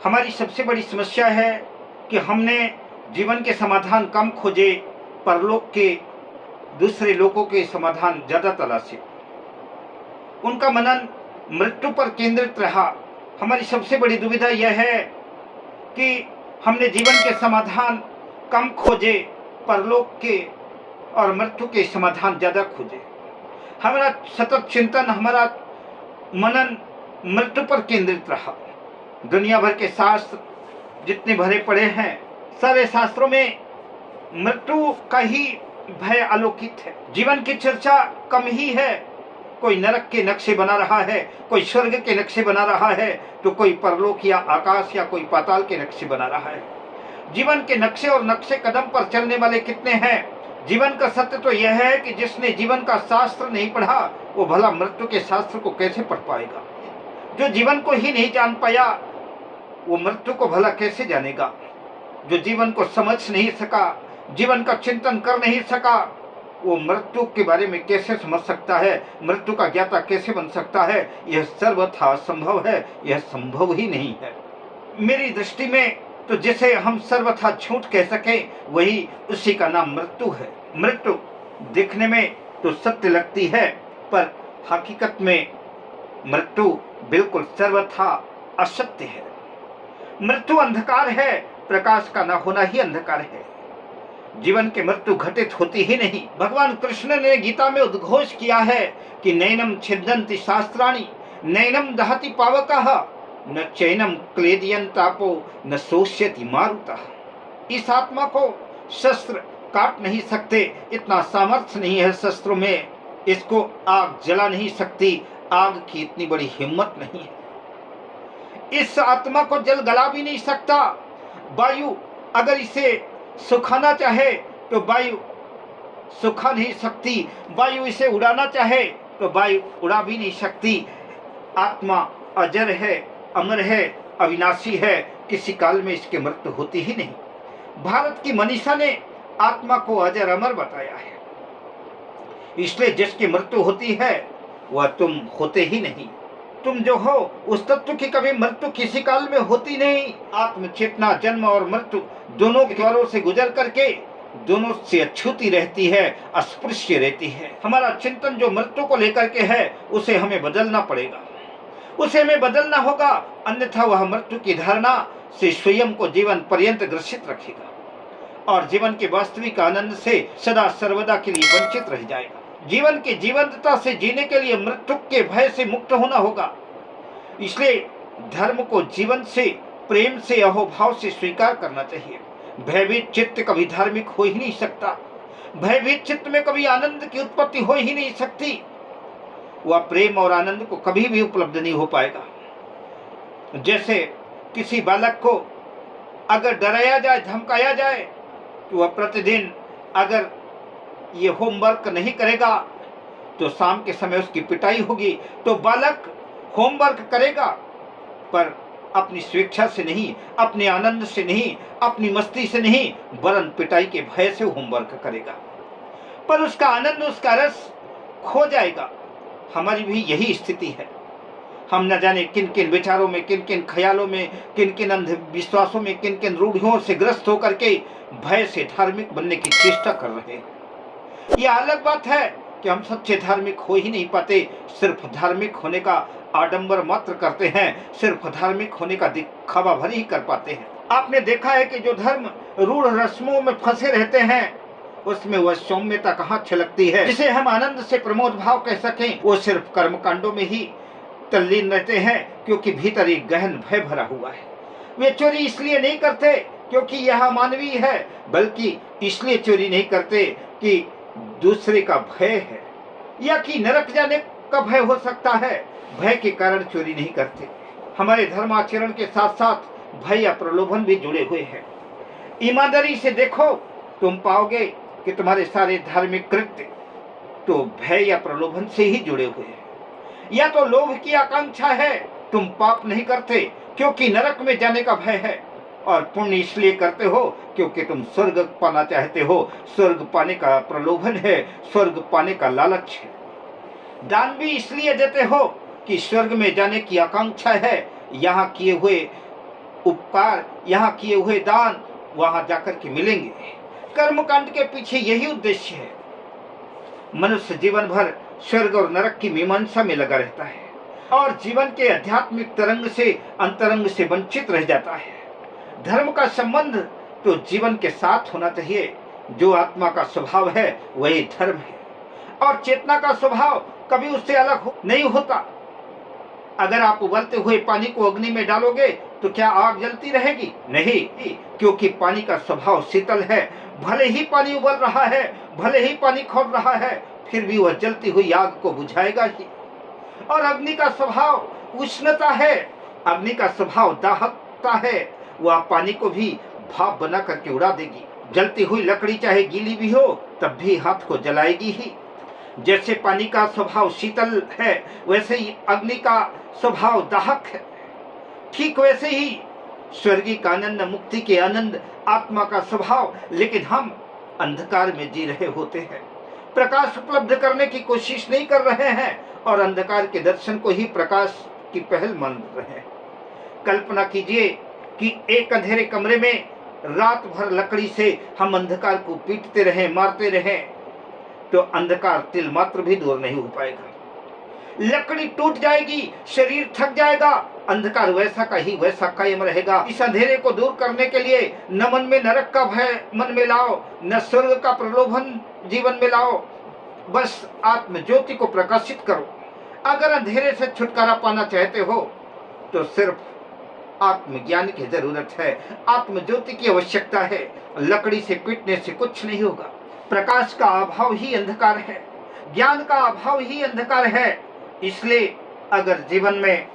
हमारी सबसे बड़ी समस्या है कि हमने जीवन के समाधान कम खोजे, परलोक के दूसरे लोगों के समाधान ज़्यादा तलाशे। उनका मनन मृत्यु पर केंद्रित रहा। हमारी सबसे बड़ी दुविधा यह है कि हमने जीवन के समाधान कम खोजे, परलोक के और मृत्यु के समाधान ज़्यादा खोजे। हमारा सतत चिंतन, हमारा मनन मृत्यु पर केंद्रित रहा। दुनिया भर के शास्त्र जितने भरे पड़े हैं, सारे शास्त्रों में मृत्यु का ही भय आलोकित है। जीवन की चर्चा कम ही है। कोई नरक के नक्शे बना रहा है, कोई स्वर्ग के नक्शे बना रहा है, तो कोई परलोक या आकाश या कोई पाताल के नक्शे बना रहा है। जीवन के नक्शे और नक्शे कदम पर चलने वाले कितने हैं। जीवन का सत्य तो यह है कि जिसने जीवन का शास्त्र नहीं पढ़ा, वो भला मृत्यु के शास्त्र को कैसे पढ़ पाएगा। जो जीवन को ही नहीं जान पाया, वो मृत्यु को भला कैसे जानेगा। जो जीवन को समझ नहीं सका, जीवन का चिंतन कर नहीं सका, वो मृत्यु के बारे में कैसे समझ सकता है, मृत्यु का ज्ञाता कैसे बन सकता है। यह सर्वथा असंभव है, यह संभव ही नहीं है। मेरी दृष्टि में तो जिसे हम सर्वथा झूठ कह सकें, वही उसी का नाम मृत्यु है। मृत्यु दिखने में तो सत्य लगती है, पर हकीकत में मृत्यु बिल्कुल सर्वथा असत्य है। मृत्यु अंधकार है, प्रकाश का न होना ही अंधकार है। जीवन के मृत्यु घटित होती ही नहीं। भगवान कृष्ण ने गीता में उद्घोष किया है कि नैनम छिद्यन्ति शास्त्राणि, नैनम दहति पावकः, न चैनम क्लेदयन्तापो, न शोष्यति मारुतः। इस आत्मा को शस्त्र काट नहीं सकते, इतना सामर्थ्य नहीं है शस्त्रों में। इसको आग जला नहीं सकती, आग की इतनी बड़ी हिम्मत नहीं है। इस आत्मा को जल गला भी नहीं सकता। वायु अगर इसे सुखाना चाहे तो वायु सुखा नहीं सकती, वायु इसे उड़ाना चाहे तो वायु उड़ा भी नहीं सकती। आत्मा अजर है, अमर है, अविनाशी है, किसी काल में इसकी मृत्यु होती ही नहीं। भारत की मनीषा ने आत्मा को अजर अमर बताया है। इसलिए जिसकी मृत्यु होती है वह तुम होते ही नहीं। तुम जो हो उस तत्व की कभी मृत्यु किसी काल में होती नहीं। आत्म चेतना जन्म और मृत्यु दोनों के द्वारों से गुजर करके दोनों से अछूती रहती है, अस्पृश्य रहती है। हमारा चिंतन जो मृत्यु को लेकर के है, उसे हमें बदलना पड़ेगा, उसे हमें बदलना होगा, अन्यथा वह मृत्यु की धारणा से स्वयं को जीवन पर्यंत ग्रसित रखेगा और जीवन के वास्तविक आनंद से सदा सर्वदा के लिए वंचित रह जाएगा। जीवन की जीवंतता से जीने के लिए मृत्यु के भय से मुक्त होना होगा। इसलिए धर्म को जीवन से, प्रेम से, अहोभाव से स्वीकार करना चाहिए। भयभीत चित्त कभी धार्मिक हो ही नहीं सकता। भयभीत चित्त में कभी आनंद की उत्पत्ति हो ही नहीं सकती। वह प्रेम और आनंद को कभी भी उपलब्ध नहीं हो पाएगा। जैसे किसी बालक को अगर डराया जाए, धमकाया जाए, तो वह प्रतिदिन अगर ये होमवर्क नहीं करेगा तो शाम के समय उसकी पिटाई होगी। तो बालक होमवर्क करेगा, पर अपनी स्वेच्छा से नहीं, अपने आनंद से नहीं, अपनी मस्ती से नहीं, वरन पिटाई के भय से होमवर्क करेगा, पर उसका आनंद, उसका रस खो जाएगा। हमारी भी यही स्थिति है। हम न जाने किन किन विचारों में, किन किन ख्यालों में, किन किन अंधविश्वासों में, किन किन रूढ़ियों से ग्रस्त होकर के भय से धार्मिक बनने की चेष्टा कर रहे हैं। यह अलग बात है कि हम सच्चे धार्मिक हो ही नहीं पाते, सिर्फ धार्मिक होने का आडंबर मात्र करते हैं, सिर्फ धार्मिक होने का दिखावा भर ही कर पाते हैं। आपने देखा है कि जो धर्म रूढ़ रस्मों में फंसे रहते हैं, उसमें वह सौम्यता कहाँ छलकती है जिसे हम आनंद से प्रमोद भाव कह सकें। वो सिर्फ कर्मकांडों में ही तल्लीन रहते हैं, क्योंकि भीतर एक गहन भय भरा हुआ है। वे चोरी इसलिए नहीं करते क्योंकि यह मानवीय है, बल्कि इसलिए चोरी नहीं करते कि दूसरे का भय है या कि नरक जाने का भय हो सकता है। भय के कारण चोरी नहीं करते। हमारे धर्माचरण के साथ साथ भय या प्रलोभन भी जुड़े हुए हैं। ईमानदारी से देखो, तुम पाओगे कि तुम्हारे सारे धार्मिक कृत्य तो भय या प्रलोभन से ही जुड़े हुए हैं। या तो लोभ की आकांक्षा है, तुम पाप नहीं करते क्योंकि नरक में जाने का भय है, और पुण्य इसलिए करते हो क्योंकि तुम स्वर्ग पाना चाहते हो। स्वर्ग पाने का प्रलोभन है, स्वर्ग पाने का लालच है। दान भी इसलिए देते हो कि स्वर्ग में जाने की आकांक्षा है। यहाँ किए हुए उपकार, यहाँ किए हुए दान वहां जाकर के मिलेंगे। कर्मकांड के पीछे यही उद्देश्य है। मनुष्य जीवन भर स्वर्ग और नरक की मीमांसा में लगा रहता है और जीवन के आध्यात्मिक तरंग से, अंतरंग से वंचित रह जाता है। धर्म का संबंध तो जीवन के साथ होना चाहिए। जो आत्मा का स्वभाव है वही धर्म है, और चेतना का स्वभाव कभी उससे अलग नहीं होता। अगर आप उबलते हुए पानी को अग्नि में डालोगे तो क्या आग जलती रहेगी? नहीं, क्योंकि पानी का स्वभाव शीतल है। भले ही पानी उबल रहा है, भले ही पानी खौल रहा है, फिर भी वह जलती हुई आग को बुझाएगा ही। और अग्नि का स्वभाव उष्णता है, अग्नि का स्वभाव दाहकता है। वह पानी को भी भाप बना करके उड़ा देगी। जलती हुई लकड़ी चाहे गीली भी हो तब भी हाथ को जलाएगी ही। जैसे पानी का स्वभाव शीतल है, वैसे ही अग्नि का स्वभाव दाहक है। ठीक वैसे ही स्वर्गीय आनंद, मुक्ति के आनंद आत्मा का स्वभाव। लेकिन हम अंधकार में जी रहे होते हैं, प्रकाश उपलब्ध करने की कोशिश नहीं कर रहे हैं और अंधकार के दर्शन को ही प्रकाश की पहल मान रहे हैं। कल्पना कीजिए कि एक अंधेरे कमरे में रात भर लकड़ी से हम अंधकार को पीटते रहें, मारते रहें, तो अंधकार तिल मात्र भी दूर नहीं हो पाएगा। लकड़ी टूट जाएगी, शरीर थक जाएगा, अंधकार वैसा का ही वैसा कायम रहेगा। इस अंधेरे को दूर करने के लिए न मन में नरक का भय मन में लाओ, न स्वर्ग का प्रलोभन जीवन में लाओ, बस आत्म ज्योति को प्रकाशित करो। अगर अंधेरे से छुटकारा पाना चाहते हो तो सिर्फ आत्मज्ञान की जरूरत है, आत्म ज्योति की आवश्यकता है। लकड़ी से पीटने से कुछ नहीं होगा। प्रकाश का अभाव ही अंधकार है, ज्ञान का अभाव ही अंधकार है। इसलिए अगर जीवन में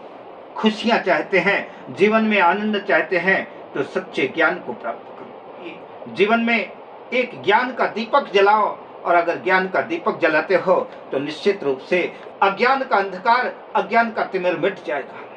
खुशियां चाहते हैं, जीवन में आनंद चाहते हैं, तो सच्चे ज्ञान को प्राप्त करो। जीवन में एक ज्ञान का दीपक जलाओ, और अगर ज्ञान का दीपक जलाते हो तो निश्चित रूप से अज्ञान का अंधकार, अज्ञान का तिमिर मिट जाएगा।